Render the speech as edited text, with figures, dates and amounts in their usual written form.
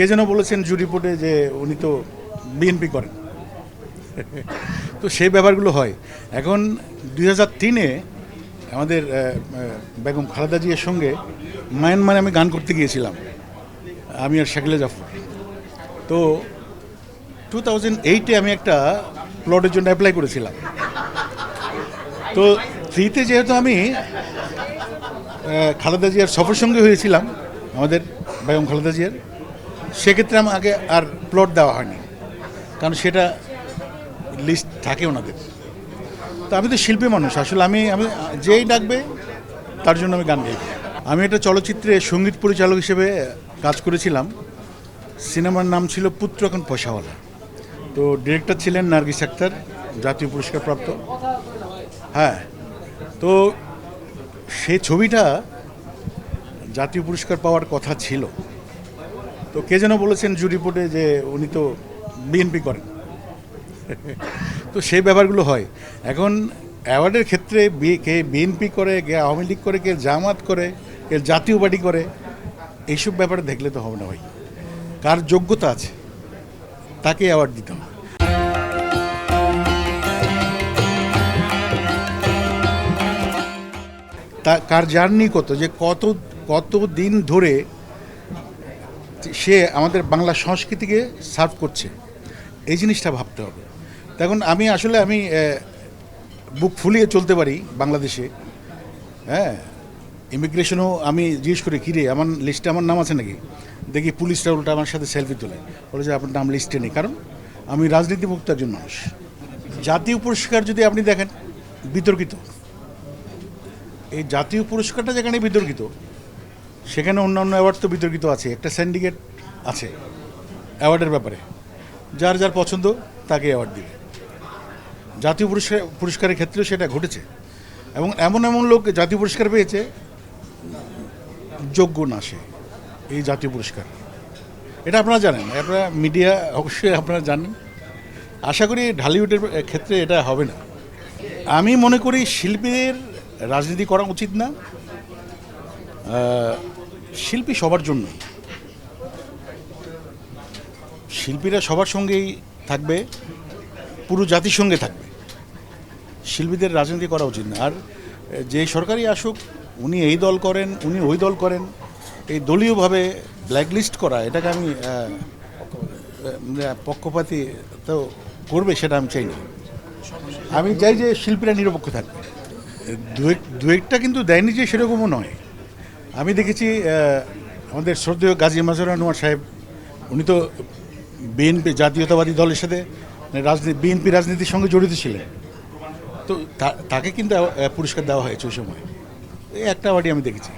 কে যেন বলেছেন জুরি রিপোর্টে যে উনি তো বিএনপি করেন। তো সেই ব্যাপারগুলো হয়। এখন 2003-এ আমাদের বেগম খালেদা জিয়ার সঙ্গে মায়ানমারে আমি গান করতে গিয়েছিলাম, আমি আর শাকিলা জাফর। তো 2008-এ আমি একটা প্লটের জন্য অ্যাপ্লাই করেছিলাম। তো 3-তে যেহেতু আমি খালেদা জিয়ার সফর সঙ্গে হয়েছিলাম, আমাদের বেগম খালেদা জিয়ার, সেক্ষেত্রে আমাকে আর প্লট দেওয়া হয়নি, কারণ সেটা লিস্ট থাকে ওনাদের। তো আমি তো শিল্পী মানুষ, আসলে আমি আমি যেই ডাকবে তার জন্য আমি গান গাইব। আমি একটা চলচ্চিত্রে সঙ্গীত পরিচালক হিসেবে কাজ করেছিলাম। সিনেমার নাম ছিল পুত্র এখন পয়সাওয়ালা। তো ডিরেক্টর ছিলেন নার্গিস আক্তার, জাতীয় পুরস্কার প্রাপ্ত। হ্যাঁ, তো সেই ছবিটা জাতীয় পুরস্কার পাওয়ার কথা ছিল। তো কে যেন বলেছেন জুরি রিপোর্টে যে উনি তো বিএনপি করেন। তো সেই ব্যাপারগুলো হয়। এখন অ্যাওয়ার্ডের ক্ষেত্রে কে বিএনপি করে, কে আওয়ামী লীগ করে, কে জামাত করে, কে জাতীয় পার্টি করে, এইসব ব্যাপারে দেখলে তো হবে না ভাই। কার যোগ্যতা আছে তাকে অ্যাওয়ার্ড দিতে হবে। কার জার্নি কত, যে কত দিন ধরে সে আমাদের বাংলা সংস্কৃতিকে সার্ভ করছে, এই জিনিসটা ভাবতে হবে। দেখুন, আমি বুক ফুলিয়ে চলতে পারি বাংলাদেশে। হ্যাঁ, ইমিগ্রেশনও আমি জিজ্ঞেস করি, কিরে আমার লিস্টে আমার নাম আছে নাকি? দেখি পুলিশরা উল্টা আমার সাথে সেলফি তোলে, বলে যে আপনার নাম লিস্টে নেই। কারণ আমি রাজনীতিমুক্ত একজন মানুষ। জাতীয় পুরস্কার যদি আপনি দেখেন, বিতর্কিত। এই জাতীয় পুরস্কারটা যেখানে বিতর্কিত, সেখানে অন্যান্য অ্যাওয়ার্ড তো বিতর্কিত আছে। একটা সিন্ডিকেট আছে অ্যাওয়ার্ডের ব্যাপারে, যার যার পছন্দ তাকে অ্যাওয়ার্ড দিবে। জাতীয় পুরস্কারের ক্ষেত্রেও সেটা ঘটেছে, এবং এমন লোক জাতীয় পুরস্কার পেয়েছে যোগ্য না সে এই জাতীয় পুরস্কার। এটা আপনারা জানেন, আপনারা মিডিয়া অবশ্যই আপনারা জানেন। আশা করি ঢালিউডের ক্ষেত্রে এটা হবে না। আমি মনে করি শিল্পীদের রাজনীতি করা উচিত না। শিল্পী সবার জন্য, শিল্পীরা সবার সঙ্গেই থাকবে, পুরো জাতির সঙ্গে থাকবে। শিল্পীদের রাজনীতি করা উচিত না। আর যে সরকারই আসুক, উনি এই দল করেন, উনি ওই দল করেন, এই দলীয়ভাবে ব্ল্যাকলিস্ট করা, এটাকে আমি পক্ষপাতী তো করবে সেটা আমি চাই না। আমি চাই যে শিল্পীরা নিরপেক্ষ থাকবে। দু একটা কিন্তু দেয়নি যে সেরকমও নয়। আমি দেখেছি আমাদের শ্রদ্ধেয় গাজী মাজহারুল আনোয়ার সাহেব, উনি তো বিএনপি জাতীয়তাবাদী দলের সাথে বিএনপি রাজনীতির সঙ্গে জড়িত ছিলেন। তো তাকে কিন্তু পুরস্কার দেওয়া হয়েছে ওই সময়। এই একটা অ্যাওয়ার্ডই আমি দেখেছি।